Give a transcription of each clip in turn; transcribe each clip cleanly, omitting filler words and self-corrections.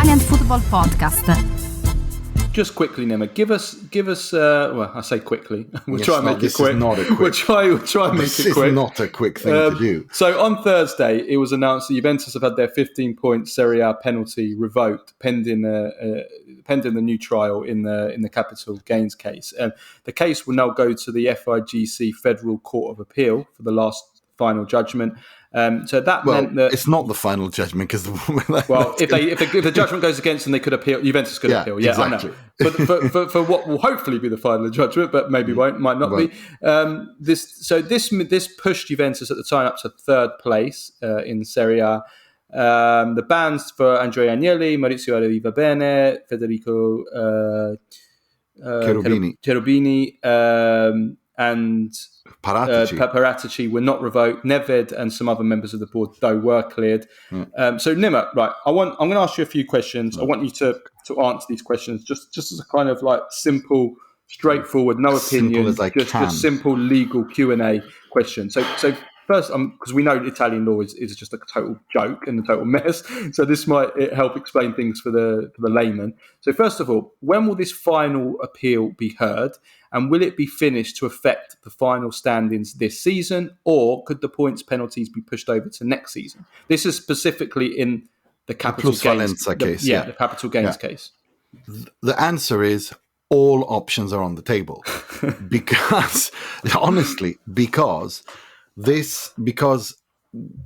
Italian Football Podcast. Just quickly, Nima, give us. Well, I say quickly. We'll try and make it quick. We'll try and make it quick. This is not a quick thing to do. So on Thursday, it was announced that Juventus have had their 15-point Serie A penalty revoked, pending the new trial in the capital gains case. The case will now go to the FIGC Federal Court of Appeal for the last final judgment. So that meant that it's not the final judgment because if the judgment goes against them, they could appeal. Juventus could appeal. Yeah, exactly. I know. But for what will hopefully be the final judgment, but maybe might not be. This pushed Juventus at the time up to third place in Serie A. The bans for Andrea Agnelli, Maurizio Arrivabene, Federico Cherubini, and Paratici were not revoked. Nedved and some other members of the board, though, were cleared. So Nima, right? I'm going to ask you a few questions. I want you to answer these questions just as a kind of like simple, straightforward, no opinion, just simple legal Q&A question. So first, because we know Italian law is just a total joke and a total mess, so this might help explain things for the layman. So first of all, when will this final appeal be heard, and will it be finished to affect the final standings this season, or could the points penalties be pushed over to next season? This is specifically in the capital gains case. The capital gains case. The answer is all options are on the table because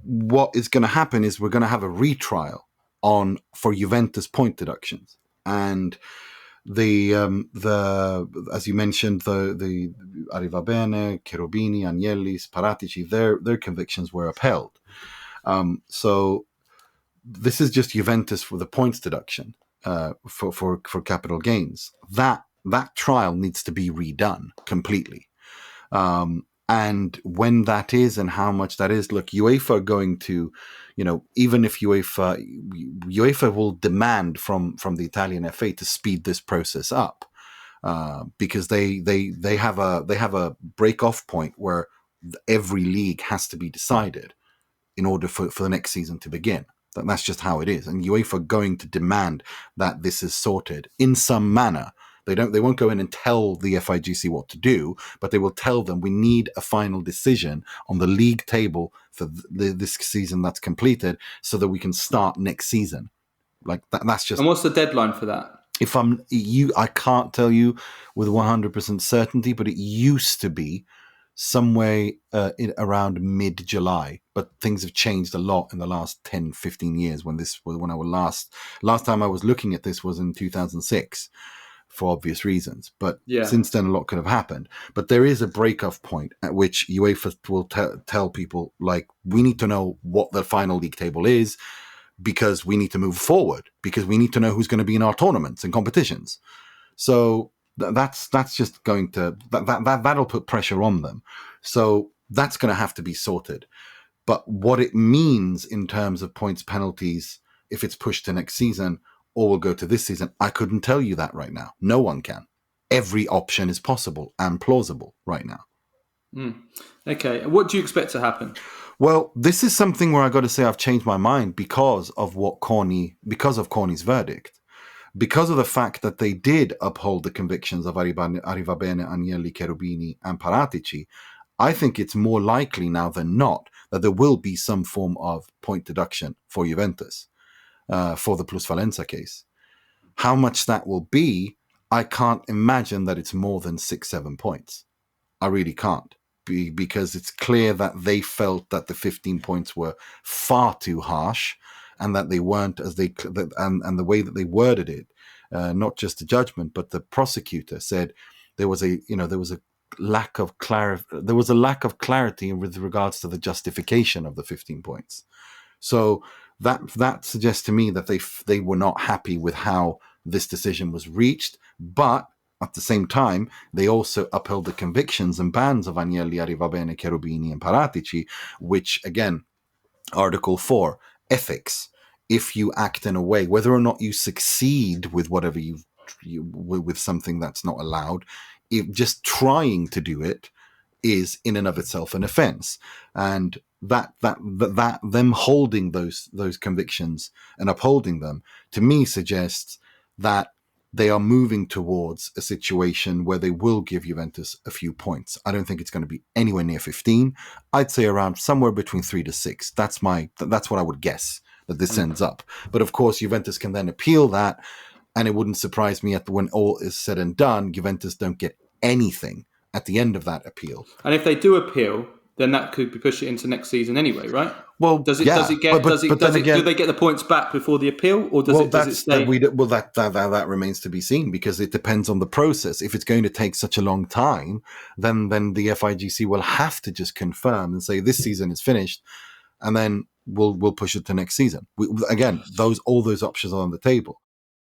what is going to happen is we're going to have a retrial for Juventus point deductions, and the as you mentioned, the Arrivabene, Cherubini, Agnelli, Paratici, their convictions were upheld. So this is just Juventus for the points deduction for capital gains. That trial needs to be redone completely. And when that is and how much that is, look, UEFA are going to, even if UEFA will demand from the Italian FA to speed this process up, because they have a break-off point where every league has to be decided in order for the next season to begin. That's just how it is, and UEFA are going to demand that this is sorted in some manner. They won't go in and tell the FIGC what to do, but they will tell them we need a final decision on the league table for this season that's completed so that we can start next season. Like that's just. And what's the deadline for that? I can't tell you with 100% certainty, but it used to be somewhere around mid-July, but things have changed a lot in the last 10, 15 years. When I was last time I was looking at this was in 2006. For obvious reasons, but since then a lot could have happened. But there is a break-off point at which UEFA will tell people, like, we need to know what the final league table is because we need to move forward, because we need to know who's going to be in our tournaments and competitions. So that's just going to that'll put pressure on them. So that's going to have to be sorted. But what it means in terms of points penalties, if it's pushed to next season or will go to this season, I couldn't tell you that right now. No one can. Every option is possible and plausible right now. Okay. What do you expect to happen? Well, this is something where I got to say I've changed my mind because of CONI's verdict. Because of the fact that they did uphold the convictions of Arrivabene, Agnelli, Cherubini, and Paratici, I think it's more likely now than not that there will be some form of point deduction for Juventus. For the plusvalenza case. How much that will be, I can't imagine that it's more than 6-7 points. I really can't, because it's clear that they felt that the 15 points were far too harsh, and that they weren't and the way that they worded it, not just the judgment, but the prosecutor said there was a lack of clarity with regards to the justification of the 15 points. So that suggests to me that they were not happy with how this decision was reached, but at the same time, they also upheld the convictions and bans of Agnelli, Arrivabene, Cherubini, and Paratici, which, again, Article 4, ethics. If you act in a way, whether or not you succeed with whatever with something that's not allowed, if just trying to do it is in and of itself an offence, and that them holding those convictions and upholding them, to me, suggests that they are moving towards a situation where they will give Juventus a few points. I don't think it's going to be anywhere near 15. I'd say around somewhere between 3 to 6. That's what I would guess that this ends up. But of course, Juventus can then appeal that, and it wouldn't surprise me when all is said and done, Juventus don't get anything at the end of that appeal. And if they do appeal, then that could be pushing it into next season anyway, right? Well, do they get the points back before the appeal, or does it stay? That remains to be seen, because it depends on the process. If it's going to take such a long time, then the FIGC will have to just confirm and say this season is finished, and then we'll push it to next season. All those options are on the table.